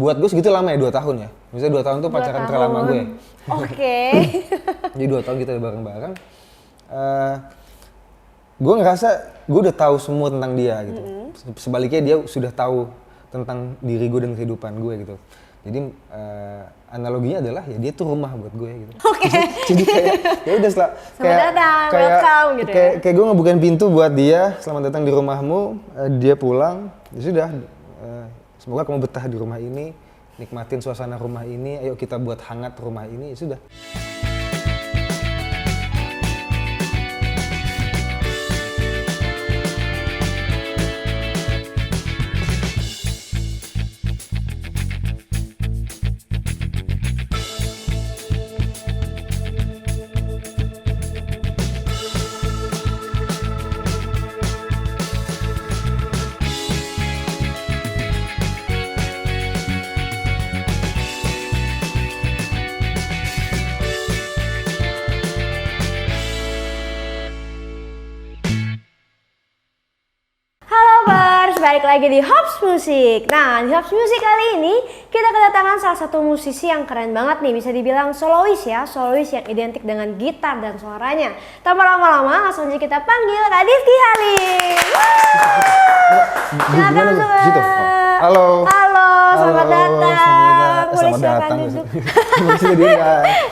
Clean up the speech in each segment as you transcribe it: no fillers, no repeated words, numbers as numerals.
buat gue segitu lama ya, 2 tahun ya. Misalnya 2 tahun tuh 2 pacaran terlama gue. Oke. Jadi 2 tahun kita bareng-bareng. Gue ngerasa gue udah tahu semua tentang dia gitu. Sebaliknya dia sudah tahu tentang diri gue dan kehidupan gue gitu. Jadi analoginya adalah ya dia tuh rumah buat gue gitu. Oke. Jadi kayak ya udah Selamat datang, welcome gitu ya. Kayak gue ngebukain pintu buat dia, selamat datang di rumahmu, dia pulang, ya sudah. Semoga kamu betah di rumah ini, nikmatin suasana rumah ini, ayo kita buat hangat rumah ini, ya sudah. Balik lagi di Hops Music. Nah, di Hops Music kali ini kita kedatangan salah satu musisi yang keren banget nih, bisa dibilang solois ya, solois yang identik dengan gitar dan suaranya. Tanpa lama-lama langsung aja kita panggil Kak Difky Halim. Silakan masuk. Halo. Halo, selamat datang. Boleh silakan duduk.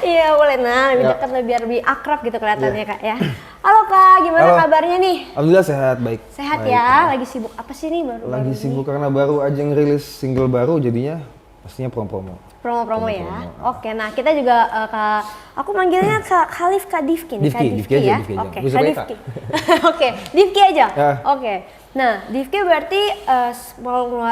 Iya boleh, nah lebih dekat biar lebih akrab gitu kelihatannya Kak ya. Halo Kak, gimana kabarnya nih? Alhamdulillah sehat, baik. Sehat baik, ya, lagi sibuk apa sih nih baru? Lagi sibuk karena baru aja ngerilis single baru, jadinya pastinya promo-promo. Promo-promo ya. Oke, nah kita juga aku manggilnya Kak Difky nih, Kak Difky ya. Oke, Kak Difky. Oke, Difky aja. Oke. Nah, Difky berarti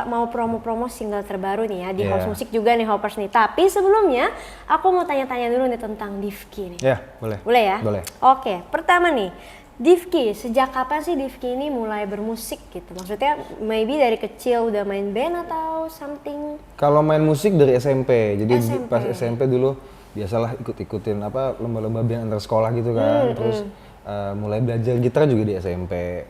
mau promo-promo single terbaru nih ya di House Music juga nih Hoppers nih. Tapi sebelumnya aku mau tanya-tanya dulu nih tentang Difky nih. Ya, boleh. Boleh ya? Boleh. Oke, pertama nih, Difky, sejak kapan sih Difky ini mulai bermusik gitu? Maksudnya maybe dari kecil udah main band atau something? Kalau main musik dari SMP, jadi SMP. pas SMP dulu biasalah ikut-ikutin apa lomba-lomba band antar sekolah gitu kan. Terus mulai belajar gitar juga di SMP.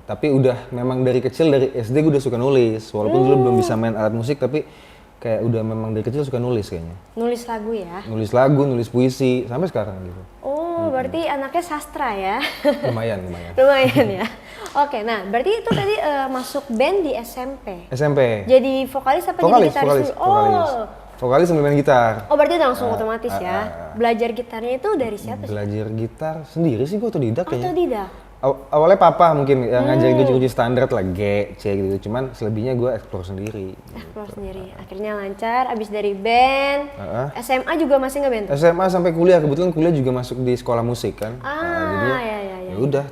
Tapi udah memang dari kecil, dari SD gue udah suka nulis. Walaupun dulu belum bisa main alat musik, tapi kayak udah memang dari kecil suka nulis kayaknya. Nulis lagu ya? Nulis lagu, nulis puisi, sampai sekarang gitu. Oh, berarti anaknya sastra ya? Lumayan. Lumayan ya? Oke, nah berarti itu tadi masuk band di SMP? SMP. Jadi vokalis apa jadi gitaris dulu? Oh. Vokalis sambil main gitar. Oh, berarti langsung otomatis ya? Belajar gitarnya itu dari siapa sih? Belajar gitar sendiri sih, gue otodidak kayaknya. Otodidak? Awalnya papa mungkin yang ngajarin gue kunci standar lah, G, C gitu. Cuman selebihnya gue explore sendiri. Explore sendiri. Akhirnya lancar, abis dari band. SMA juga masih ngeband? SMA sampai kuliah, kebetulan kuliah juga masuk di sekolah musik kan. Jadinya ya udah,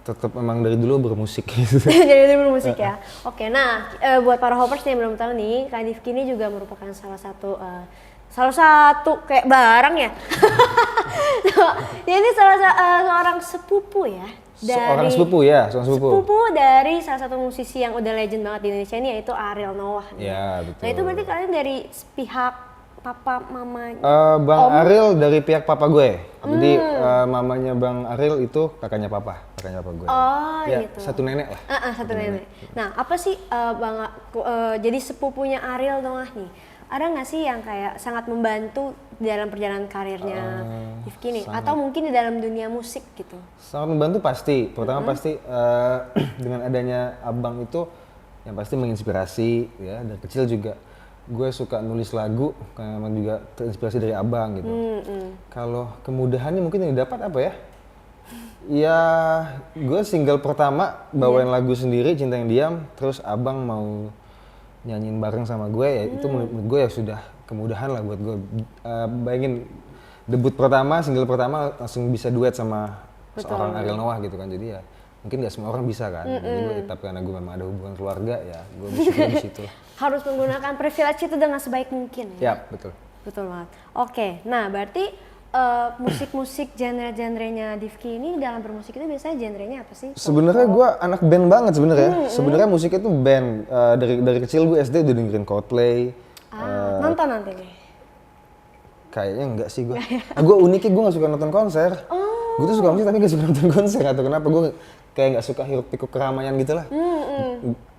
tetap memang dari dulu bermusik gitu. Jadi dulu bermusik ya. Oke, nah buat para hoppers yang belum tahu nih, Kak Difky ini juga merupakan salah satu kayak barang ya. Ini seorang sepupu ya. Seorang sepupu ya, sepupu dari salah satu musisi yang udah legend banget di Indonesia ini, yaitu Ariel Noah. Ya, betul. Nah itu berarti kalian dari pihak papa mamanya? Bang Ariel dari pihak papa gue. Jadi mamanya Bang Ariel itu kakaknya papa gue. Oh ya, gitu. Satu nenek lah. Satu nenek. Nah apa sih jadi sepupunya Ariel Noah nih? Ada nggak sih yang kayak sangat membantu dalam perjalanan karirnya Difky nih? Atau mungkin di dalam dunia musik gitu? Sangat membantu pasti. Pertama pasti dengan adanya abang itu yang pasti menginspirasi ya. Dari kecil juga gue suka nulis lagu karena emang juga terinspirasi dari abang gitu. Kalau kemudahannya mungkin yang didapat apa ya? Ya gue single pertama bawain lagu sendiri, Cinta Yang Diam, terus abang mau nyanyiin bareng sama gue ya, itu menurut gue ya sudah kemudahan lah buat gue. Bayangin debut pertama, single pertama langsung bisa duet sama seorang Ariel Noah gitu kan, jadi ya mungkin gak semua orang bisa kan. Jadi gue tetap karena gue memang ada hubungan keluarga ya, gue bersyukur di situ. Harus menggunakan privilege itu dengan sebaik mungkin ya? Ya, betul. Betul banget. Oke, nah berarti musik-musik genre-genrenya Difky ini dalam bermusik itu biasanya genrenya apa sih? Sebenarnya gue anak band banget sebenarnya. Sebenarnya musiknya tuh band. Dari kecil gue SD udah dengerin Coldplay. Nonton nanti nih? Kayaknya enggak sih gue. Gue uniknya gue gak suka nonton konser. Gue tuh suka musik tapi gak suka nonton konser atau kenapa. Gue kayak gak suka hiruk pikuk keramaian gitu lah.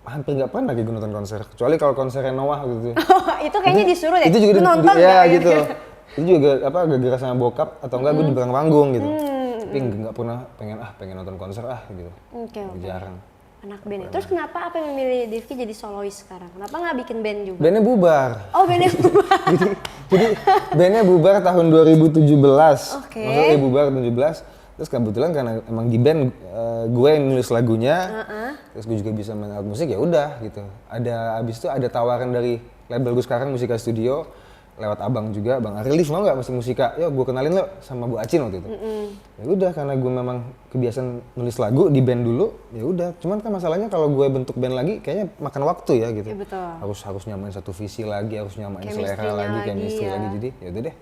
hampir nggak pernah gue nonton konser, kecuali kalau konsernya Noah gitu. Itu kayaknya disuruh deh. Itu juga nonton ya gitu. Itu juga gara-gara sama bokap atau enggak gue di belakang panggung gitu. Tapi nggak pernah pengen nonton konser gitu. Oke. Jarang. Anak band. Terus kenapa apa yang memilih Divky jadi solois sekarang? Kenapa nggak bikin band juga? Bandnya bubar. Oh, bandnya bubar. jadi bandnya bubar tahun 2017. Maksudnya bubar 2017. Terus kebetulan karena emang di band gue yang nulis lagunya, terus gue juga bisa main alat musik, ya udah gitu. Abis itu ada tawaran dari label gue sekarang, Musika Studio, lewat abang juga, Bang Ariel, mau nggak masuk musika? Yuk gue kenalin lo sama Bu Acin waktu itu. Ya udah, karena gue memang kebiasaan nulis lagu di band dulu, ya udah. Cuman kan masalahnya kalau gue bentuk band lagi, kayaknya makan waktu ya gitu. Ya, betul. Harus nyamain satu visi lagi, harus nyamain Chemistry-nya selera lagi, chemistry ya. lagi. Jadi ya udah deh.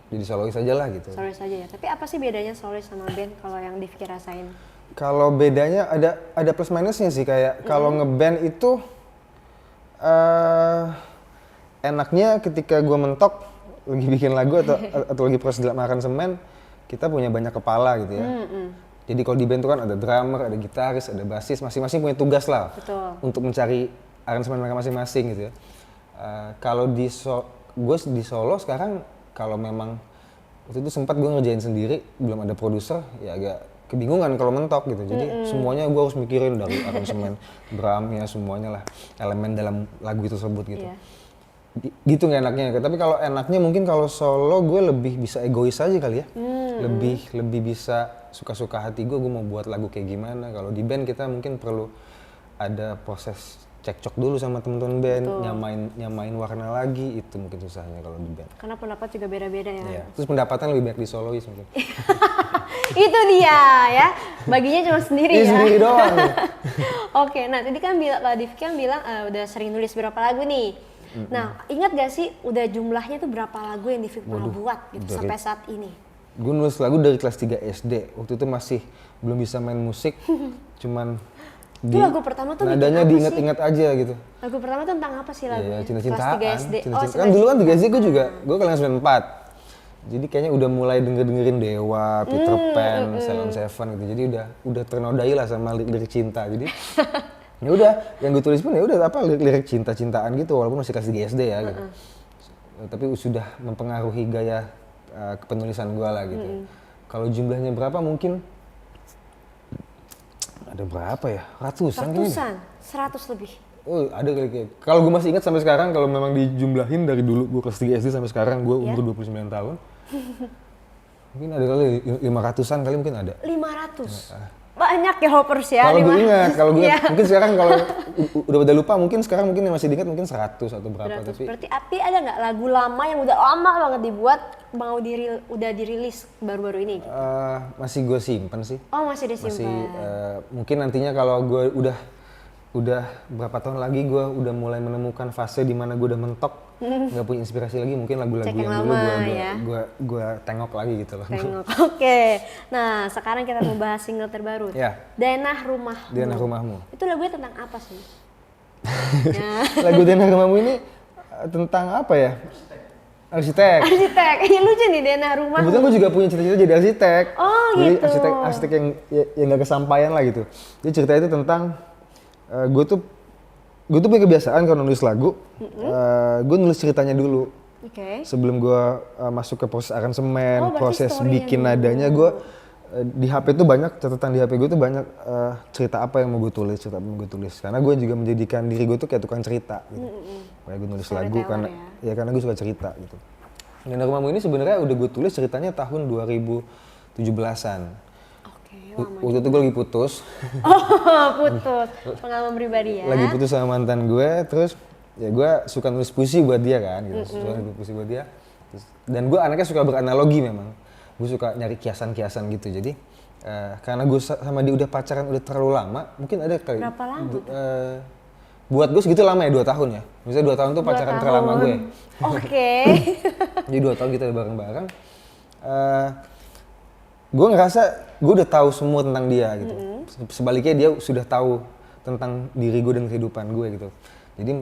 Jadi solois aja lah gitu. Solois aja ya. Tapi apa sih bedanya solois sama band kalau yang Divky rasain? Kalau bedanya ada plus minusnya sih, kayak kalau ngeband itu enaknya ketika gue mentok lagi bikin lagu atau lagi proses dalam aransemen, kita punya banyak kepala gitu ya. Jadi kalau di band itu kan ada drummer, ada gitaris, ada bassis, masing-masing punya tugas lah. Betul. Untuk mencari aransemen mereka masing-masing gitu ya. Kalau gue di solo sekarang, kalau memang waktu itu sempat gue ngerjain sendiri, belum ada produser, ya agak kebingungan kalau mentok gitu. Jadi semuanya gue harus mikirin dari aransemen, drumnya, semuanya lah, elemen dalam lagu itu tersebut gitu. Yeah. Gitu nggak enaknya. Tapi kalau enaknya mungkin kalau solo gue lebih bisa egois aja kali ya. Lebih bisa suka-suka hati gue mau buat lagu kayak gimana. Kalau di band kita mungkin perlu ada proses cekcok dulu sama temen-temen band, nyamain warna lagi, itu mungkin susahnya kalau di band. Karena pendapat juga beda-beda ya. Iya. Terus pendapatan lebih banyak di solois mungkin. Itu dia ya, baginya cuma sendiri ya. Sendiri doang. Oke, nah tadi kan Divky kan bilang udah sering nulis berapa lagu nih. Nah, ingat gak sih udah jumlahnya tuh berapa lagu yang Divky pernah buat gitu sampai saat ini? Gue nulis lagu dari kelas 3 SD, waktu itu masih belum bisa main musik, cuman itu lagu pertama tuh nadanya diingat-ingat aja gitu. Lagu pertama tuh tentang apa sih lagunya? Ya, cinta-cintaan. Kelas 3 SD. Kan dulu kan 3 SD gue kelas 94. Jadi kayaknya udah mulai dengerin Dewa, Peter Pan, Salon Seven gitu. Jadi udah ternodai lah sama lirik cinta. Jadi ya udah, yang gue tulis pun ya udah lirik cinta-cintaan gitu, walaupun masih kelas 3 SD ya gitu. Tapi sudah mempengaruhi gaya kepenulisan gue lah gitu. Kalau jumlahnya berapa mungkin ada berapa ya? Ratusan? 100 lebih. Oh, ada kali. Kalau gue masih ingat sampai sekarang, kalau memang dijumlahin dari dulu gue kelas 3 SD sampai sekarang gue umur 29 tahun. Mungkin ada kali 500-an kali mungkin ada. 500. Banyak ya hoppers ya. Kalau gue ingat, mungkin sekarang kalau udah pada lupa, mungkin sekarang mungkin yang masih diingat mungkin 100 atau berapa. 100. Tapi Berarti ada nggak lagu lama yang udah lama banget dibuat udah dirilis baru-baru ini? Gitu? Masih gue simpen sih. Oh, masih disimpan. Mungkin nantinya kalau gue udah berapa tahun lagi gue udah mulai menemukan fase di mana gue udah mentok, nggak punya inspirasi lagi, mungkin lagu-lagu yang dulu gue tengok lagi gitu loh. Oke. Nah, sekarang kita mau bahas single terbaru. Denah Rumahmu. Denah Rumahmu. Itu lagunya tentang apa sih? Lagu Denah Rumahmu ini tentang apa ya? Arsitek. Ini lucu nih, Denah Rumahmu. Kebetulan gue juga punya cita-cita jadi arsitek. Oh, jadi gitu. Jadi arsitek yang nggak kesampaian lah gitu. Jadi cerita itu tentang gue tuh punya kebiasaan kalau nulis lagu, gue nulis ceritanya dulu. Sebelum gue masuk ke proses aransemen, proses bikin nadanya, gue di HP tuh banyak catatan, di HP gue tuh banyak cerita apa yang mau gue tulis, karena gue juga menjadikan diri gue tuh kayak tukang cerita gitu. Kayak gue nulis lagu karena gue suka cerita gitu. Denah Rumahmu ini sebenarnya udah gue tulis ceritanya tahun 2017-an. Waktu itu gue lagi putus. Putus. Pengalaman pribadi ya. Lagi putus sama mantan gue, terus ya gue suka nulis puisi buat dia kan, gitu. Suka nulis puisi buat dia. Dan gue anaknya suka beranalogi memang. Gue suka nyari kiasan-kiasan gitu. Jadi karena gue sama dia udah pacaran udah terlalu lama, mungkin ada kali. Berapa lama? Buat gue segitu lama ya, 2 tahun ya. Misalnya 2 tahun tuh pacaran terlama gue. Jadi 2 tahun kita bareng-bareng. Gue ngerasa gue udah tahu semua tentang dia gitu. Sebaliknya dia sudah tahu tentang diri gue dan kehidupan gue gitu. Jadi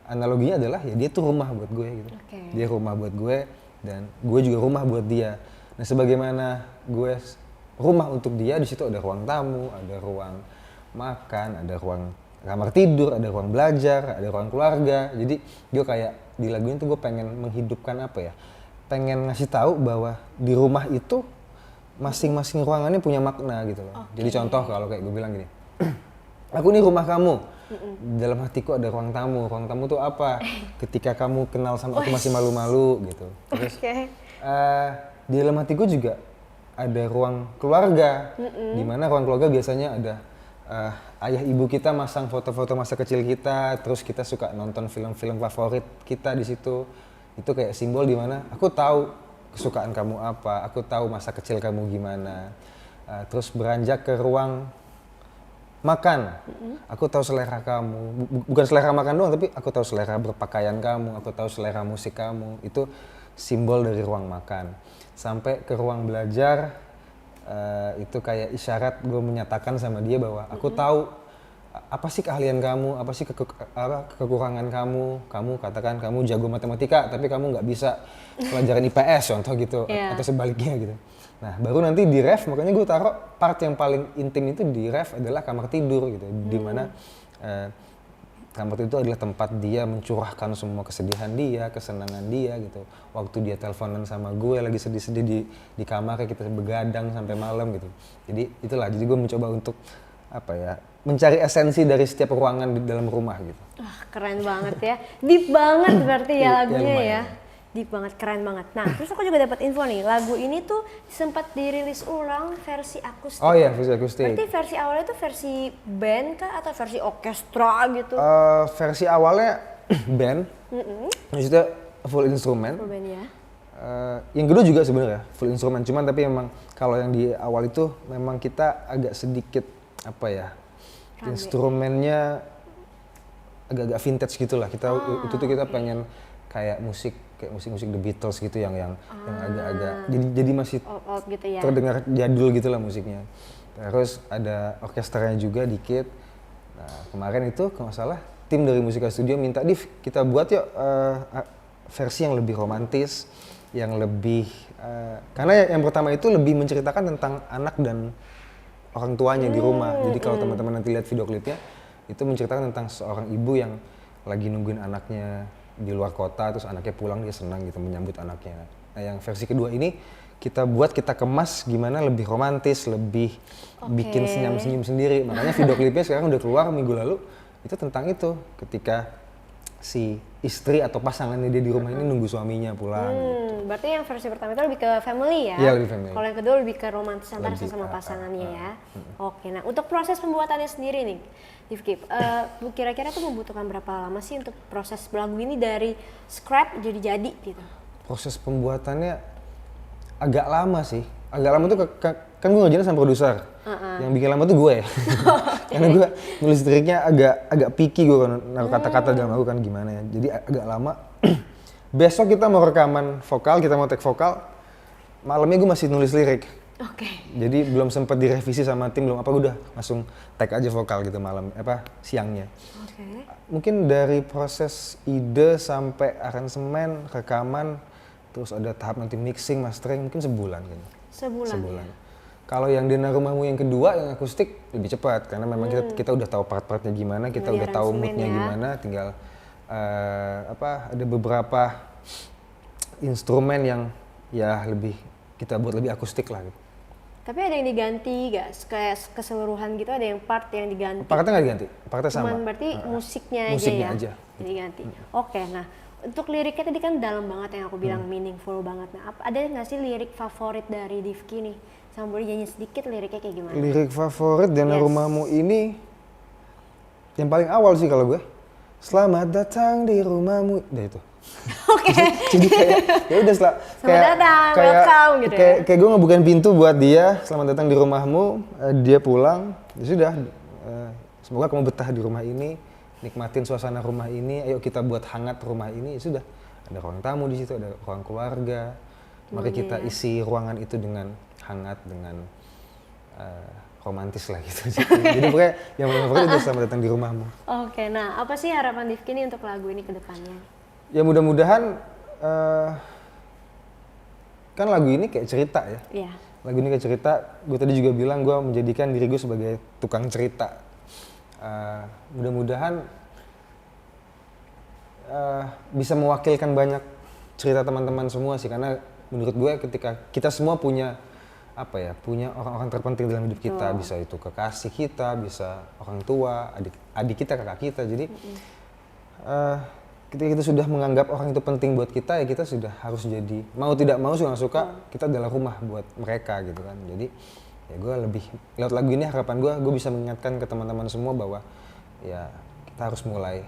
analoginya adalah ya dia tuh rumah buat gue gitu. Dia rumah buat gue dan gue juga rumah buat dia. Nah, sebagaimana gue rumah untuk dia, di situ ada ruang tamu, ada ruang makan, ada ruang kamar tidur, ada ruang belajar, ada ruang keluarga. Jadi gue kayak di lagu ini tuh gue pengen menghidupkan apa ya, pengen ngasih tahu bahwa di rumah itu masing-masing ruangannya punya makna gitu loh. Jadi contoh kalau kayak gue bilang gini, aku ini rumah kamu, dalam hatiku ada ruang tamu. Ruang tamu tuh apa? Ketika kamu kenal sama aku masih malu-malu gitu. Terus di dalam hatiku juga ada ruang keluarga, di mana ruang keluarga biasanya ada ayah ibu kita masang foto-foto masa kecil kita, terus kita suka nonton film-film favorit kita di situ. Itu kayak simbol di mana aku tahu kesukaan kamu apa, aku tahu masa kecil kamu gimana. Terus beranjak ke ruang makan, aku tahu selera kamu, bukan selera makan doang, tapi aku tahu selera berpakaian kamu, aku tahu selera musik kamu. Itu simbol dari ruang makan. Sampai ke ruang belajar, itu kayak isyarat gue menyatakan sama dia bahwa aku tahu apa sih keahlian kamu, apa sih kekurangan kamu. Kamu katakan kamu jago matematika, tapi kamu nggak bisa pelajaran IPS contoh gitu, atau sebaliknya gitu. Nah baru nanti di ref, makanya gue taruh part yang paling intim itu di ref adalah kamar tidur gitu, di mana kamar tidur itu adalah tempat dia mencurahkan semua kesedihan dia, kesenangan dia gitu. Waktu dia teleponan sama gue lagi sedih-sedih di kamar, kita begadang sampai malam gitu. Jadi itulah, jadi gue mencoba untuk apa ya, mencari esensi dari setiap ruangan di dalam rumah gitu. Keren banget ya, deep banget berarti ya lagunya ya. Deep banget, keren banget. Nah, terus aku juga dapat info nih, lagu ini tuh sempat dirilis ulang versi akustik. Oh iya, versi akustik. Berarti versi awalnya tuh versi band kah atau versi orkestra gitu? Versi awalnya band, maksudnya full instrumen. Full band ya. Yang kedua juga sebenarnya full instrumen, cuman tapi memang kalau yang di awal itu memang kita agak sedikit apa ya, instrumennya agak-agak vintage gitulah. Kita itu tuh kita pengen kayak musik The Beatles gitu yang agak-agak jadi masih old gitu ya. Terdengar jadul gitulah musiknya. Terus ada orkestranya juga dikit. Nah kemarin itu kalau nggak salah tim dari Musika Studio minta, Div kita buat yuk versi yang lebih romantis, yang lebih karena yang pertama itu lebih menceritakan tentang anak dan orang tuanya di rumah. Jadi kalau teman-teman nanti lihat video klipnya, itu menceritakan tentang seorang ibu yang lagi nungguin anaknya di luar kota, terus anaknya pulang, dia senang gitu menyambut anaknya. Nah yang versi kedua ini kita kemas gimana lebih romantis, lebih bikin senyum-senyum sendiri. Makanya video klipnya sekarang udah keluar minggu lalu, itu tentang itu, ketika si istri atau pasangannya dia di rumah ini nunggu suaminya pulang gitu. Berarti yang versi pertama itu lebih ke family ya? Iya, lebih family. Kalau yang kedua lebih ke romantis antara sesama pasangannya ya? Oke, nah untuk proses pembuatannya sendiri nih, Divki, kira-kira tuh membutuhkan berapa lama sih untuk proses lagu ini dari scrap jadi gitu? Proses pembuatannya agak lama sih. Agak lama tuh kan gue ngerjain sama produser. Yang bikin lama tuh gue ya. Karena gue nulis liriknya agak picky, gue naruh kata-kata dalam lagu kan gimana ya. Jadi agak lama. Besok kita mau rekaman vokal, kita mau take vokal. Malamnya gue masih nulis lirik. Jadi belum sempat direvisi sama tim, belum apa, gue udah langsung take aja vokal gitu siangnya. Mungkin dari proses ide sampai aransemen, rekaman, terus ada tahap nanti mixing, mastering, mungkin sebulan gitu. Sebulan. Ya? Kalau yang Dena Rumahmu yang kedua, yang akustik lebih cepat karena memang kita udah tahu part-partnya gimana, kita udah tahu moodnya gimana, tinggal ada beberapa instrumen yang ya lebih kita buat lebih akustik lah gitu. Tapi ada yang diganti gak? Kayak keseluruhan gitu ada yang part yang diganti? Partnya nggak diganti, partnya sama. Cuman berarti musiknya aja. Diganti. Oke, nah untuk liriknya tadi kan dalam banget yang aku bilang meaningful banget. Nah ada nggak sih lirik favorit dari Divki nih? Sama boleh nyanyi sedikit liriknya kayak gimana? Lirik favorit Dena Rumahmu ini yang paling awal sih kalau gue. Selamat datang di rumahmu, itu. Jadi kayak ya udah welcome gitu ya. Kayak gue ngebukain pintu buat dia, selamat datang di rumahmu, dia pulang, ya sudah. Semoga kamu betah di rumah ini, nikmatin suasana rumah ini, ayo kita buat hangat rumah ini, ya sudah. Ada ruang tamu di situ, ada ruang keluarga. Mari kita isi ruangan itu dengan hangat, dengan romantis lah gitu. Jadi pokoknya yang paling favorit itu selamat datang di rumahmu. Oke, nah apa sih harapan Divki nih untuk lagu ini ke depannya? Ya mudah-mudahan kan lagu ini kayak cerita ya. Iya. Lagu ini kayak cerita, gue tadi juga bilang gue menjadikan diri gue sebagai tukang cerita. Mudah-mudahan bisa mewakilkan banyak cerita teman-teman semua sih, karena menurut gue ketika kita semua punya punya orang-orang terpenting dalam hidup kita, bisa itu kekasih kita, bisa orang tua, adik kita, kakak kita. Jadi ketika kita sudah menganggap orang itu penting buat kita, ya kita sudah harus jadi mau tidak mau suka kita adalah rumah buat mereka gitu kan. Jadi ya gue lebih lewat lagu ini, harapan gue bisa mengingatkan ke teman-teman semua bahwa ya kita harus mulai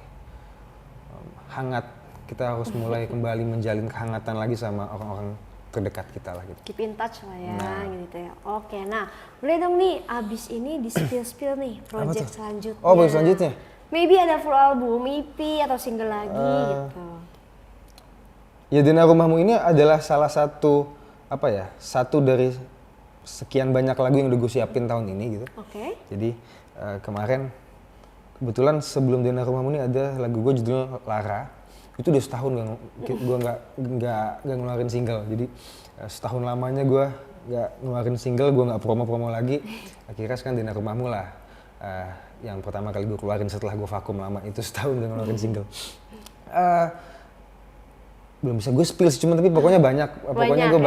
hangat, kita harus mulai kembali menjalin kehangatan lagi sama orang-orang terdekat kita lah gitu. Keep in touch lah ya, gitu ya. Oke, nah boleh dong nih abis ini di spill nih project selanjutnya. Oh, project selanjutnya? Maybe ada full album, EP atau single lagi gitu. Ya Dina Rumahmu ini adalah salah satu satu dari sekian banyak lagu yang udah gue siapin tahun ini gitu. Oke. Jadi kemarin kebetulan sebelum Dina Rumahmu ini ada lagu gue judulnya Lara. Itu udah setahun gue nggak ngeluarin single. Jadi setahun lamanya gue nggak ngeluarin single, gue nggak promo lagi. Akhirnya sekarang Dina Rumahmu lah yang pertama kali gue keluarin setelah gue vakum lama itu, setahun gak ngeluarin single. Belum bisa gue spill sih, tapi pokoknya banyak. Pokoknya gue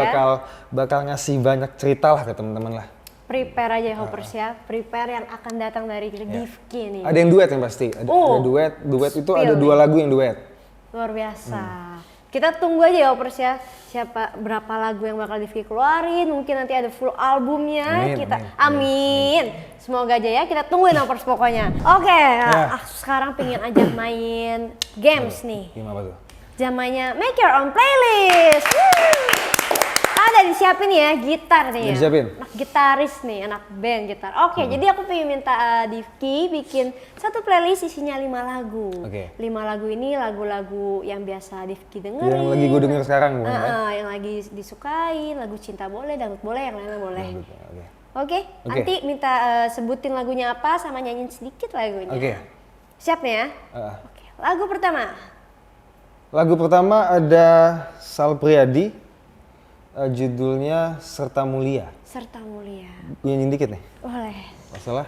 bakal ngasih banyak cerita lah ke teman-teman lah. Prepare aja Hoppers ya, prepare yang akan datang dari Divky nih. Ada yang duet yang pasti, ada duet itu ada 2 lagu yang duet. Luar biasa. Kita tunggu aja ya Hoppers ya, berapa lagu yang bakal Divky keluarin, mungkin nanti ada full albumnya. Amin. Semoga aja ya, kita tungguin Hoppers pokoknya. Oke, sekarang pengen ajak main games nih. Gimana tuh? Zamannya Make Your Own Playlist. Ada disiapin ya gitar nih ya. Disiapin? Anak gitaris nih, anak band gitar. Oke, jadi aku pengen minta Divky bikin satu playlist isinya 5 lagu. 5 lagu ini lagu-lagu yang biasa Divky dengerin. Yang lagi gue denger sekarang bukan? Yang lagi disukain, lagu cinta boleh, dangdut boleh, yang lainnya boleh. Oke, nanti minta sebutin lagunya apa sama nyanyiin sedikit lagunya. Siap nih ya? Oke, lagu pertama. Lagu pertama ada Sal Priadi. Judulnya Serta Mulia. Serta Mulia. Gue nyanyiin dikit nih. Boleh. Masalah.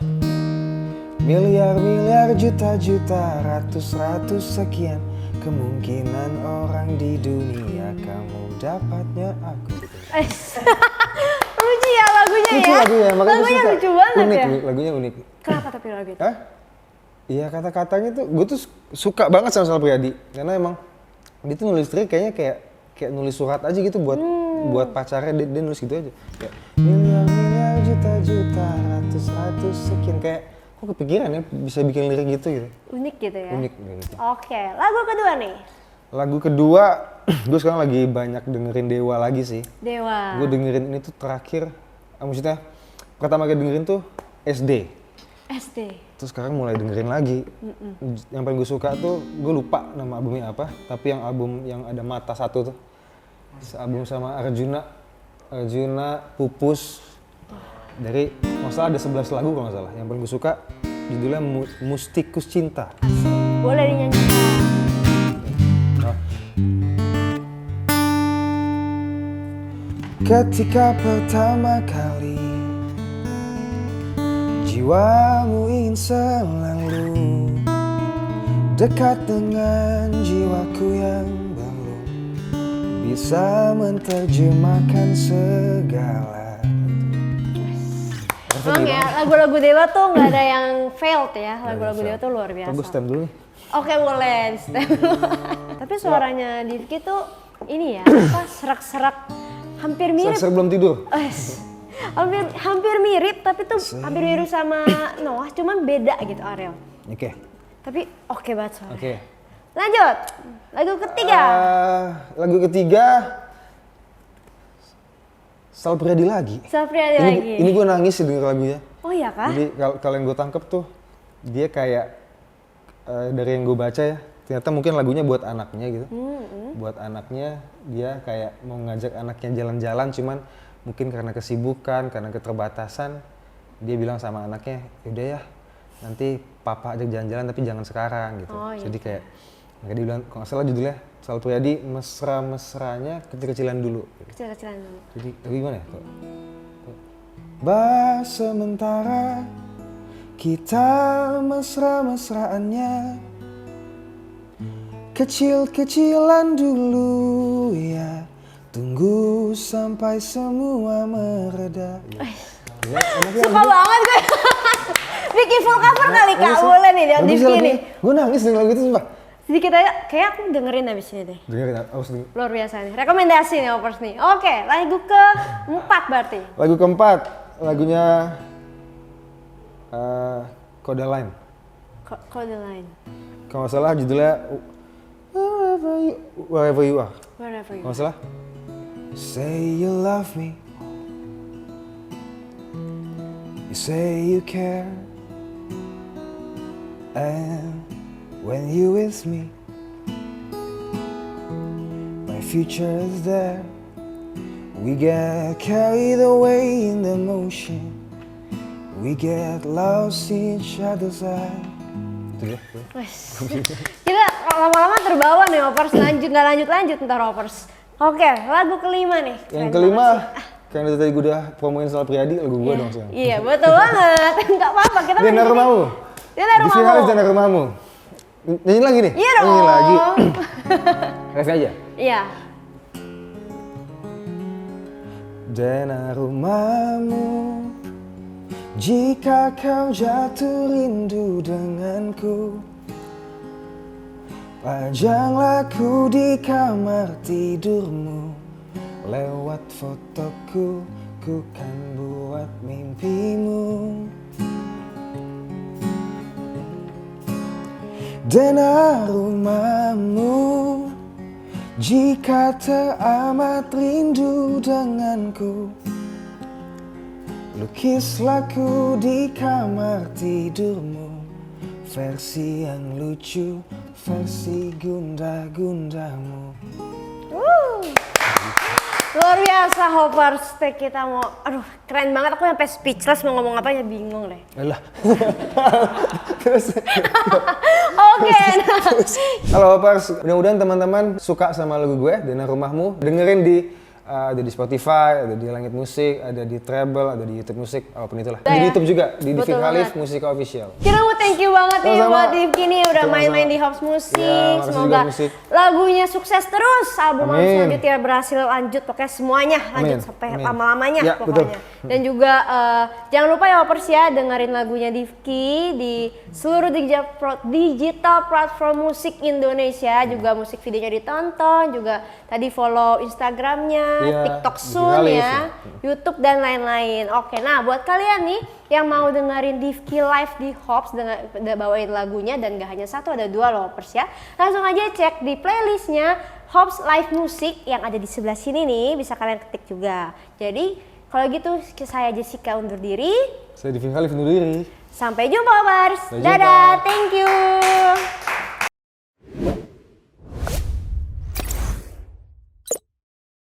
Miliar-miliar, juta-juta, ratus-ratus sekian kemungkinan orang di dunia, kamu dapatnya aku. Lucu ya lagunya lucu ya. Lagunya lucu banget unik, ya. Lagunya unik. Kenapa tapi lagu itu? Iya, kata-katanya tuh gue tuh suka banget sama Sal Priadi, karena emang dia tuh nulis lirik kayaknya kayak nulis surat aja gitu buat pacarnya, dia nulis gitu aja. Kayak miliar-miliar, juta-juta, ratus-ratus sekian, kayak kok kepikiran ya bisa bikin lirik gitu. Unik gitu ya? Unik gitu. Oke, lagu kedua nih? Lagu kedua, gue sekarang lagi banyak dengerin Dewa lagi sih. Dewa. Gue dengerin ini tuh terakhir, maksudnya pertama kali dengerin tuh SD. Terus sekarang mulai dengerin lagi. Yang paling gue suka tuh, gue lupa nama albumnya apa, tapi yang album yang ada mata satu tuh. Album sama Arjuna Pupus. Dari masalah ada 11 lagu kalau nggak salah. Yang paling gue suka judulnya Mustikus Cinta. Boleh dinyanyikan. Ketika pertama kali jiwamu ingin selalu dekat dengan jiwaku yang belum bisa menerjemahkan segala. Emang ya, lagu-lagu Dewa tuh nggak ada yang failed ya, lagu-lagu Dewa tuh luar biasa. Gue stem dulu nih. Oke, boleh di stem. Tapi suaranya Divky tuh ini ya, serak-serak, hampir mirip. Serak belum tidur. Hampir mirip, tapi tuh hampir mirip sama Noah, cuman beda gitu Ariel. Oke. Tapi oke banget suaranya. Oke. Lanjut, lagu ketiga. Lagu ketiga, Sal Priadi lagi. Sal Priadi lagi. Ini gue nangis sih denger lagunya. Oh iya kah? Jadi kalau yang gue tangkep tuh, dia kayak dari yang gue baca ya, ternyata mungkin lagunya buat anaknya gitu. Buat anaknya, dia kayak mau ngajak anaknya jalan-jalan, cuman mungkin karena kesibukan, karena keterbatasan, dia bilang sama anaknya, yaudah ya, nanti papa ajak jalan-jalan tapi jangan sekarang gitu. Jadi kayak, dia bilang, kalau nggak salah judulnya, Sal Priadi mesra-mesranya kecil-kecilan dulu. Kecil-kecilan dulu. Jadi gimana ya? Bah sementara kita mesra-mesraannya, kecil-kecilan dulu ya, tunggu sampai semua mereda. Suka banget gue. Bikin full cover kali Kak, boleh nih dia Divky nih. Gue nangis dengan lagu itu sumpah. Sedikit aja, kayak aku dengerin abis ini deh. Dengerin, harus dengerin. Luar biasa nih, rekomendasi nih Hoppers nih. Oke, lagu keempat berarti. Lagu keempat, lagunya Kodaline. Kodaline. Kalau nggak salah judulnya Wherever You Are. Wherever You Kalau nggak salah. Say you love me, you say you care, and when you with me, my future is there. We get carried away in the motion, we get lost in each other's eyes. Itu ya. Kita lama-lama terbawa nih Hoppers, nggak lanjut ntar Hoppers. Oke, lagu kelima nih. Yang kelima, karena dari tadi gue udah promoin Sal Priadi, lagu gue dong sekarang. Iya, betul banget. Nggak apa-apa, kita Dana Rumahmu. Dana Rumahmu. Di finalis Dana Rumahmu. Nyanyi lagi nih? Iya dong. Nyanyi lagi. Ref aja? Iya. Dana rumahmu, jika kau jatuh rindu denganku, pajanglah ku di kamar tidurmu, lewat fotoku, ku kan buat mimpimu. Dana rumahmu, jika teramat rindu denganku, lukislah ku di kamar tidurmu, versi yang lucu, versi gundah-gundahmu. Luar biasa Hoppers, kita mau, aduh keren banget, aku sampai speechless mau ngomong apa ya bingung deh. Alah. Terus. Oke. Halo Hoppers, mudah-mudahan teman-teman suka sama lagu gue, Dana Rumahmu. Dengerin ada di Spotify, ada di Langit Musik, ada di Treble, ada di YouTube Musik, apapun itulah. Di YouTube juga, di Divky Khalif Musika Official. Kita mau thank you banget nih buat Divky nih udah main-main di Hops Musik. Ya, semoga lagunya sukses terus, album selanjutnya berhasil lanjut, pokoknya semuanya lanjut sampai lama-lamanya pokoknya. Betul. Dan juga jangan lupa ya Hoppers ya, dengerin lagunya Divky di seluruh digital platform musik Indonesia, juga musik videonya ditonton, juga tadi follow Instagramnya, TikTok soon ya, YouTube dan lain-lain. Oke, nah buat kalian nih yang mau dengerin Divky live di Hops, bawain lagunya dan gak hanya satu, ada dua loh Hoppers ya. Langsung aja cek di playlistnya Hops Live Music yang ada di sebelah sini nih, bisa kalian ketik juga. Jadi kalau gitu saya Jessica undur diri. Saya Divky Khalif undur diri. Sampai jumpa Hoppers. Dadah, thank you.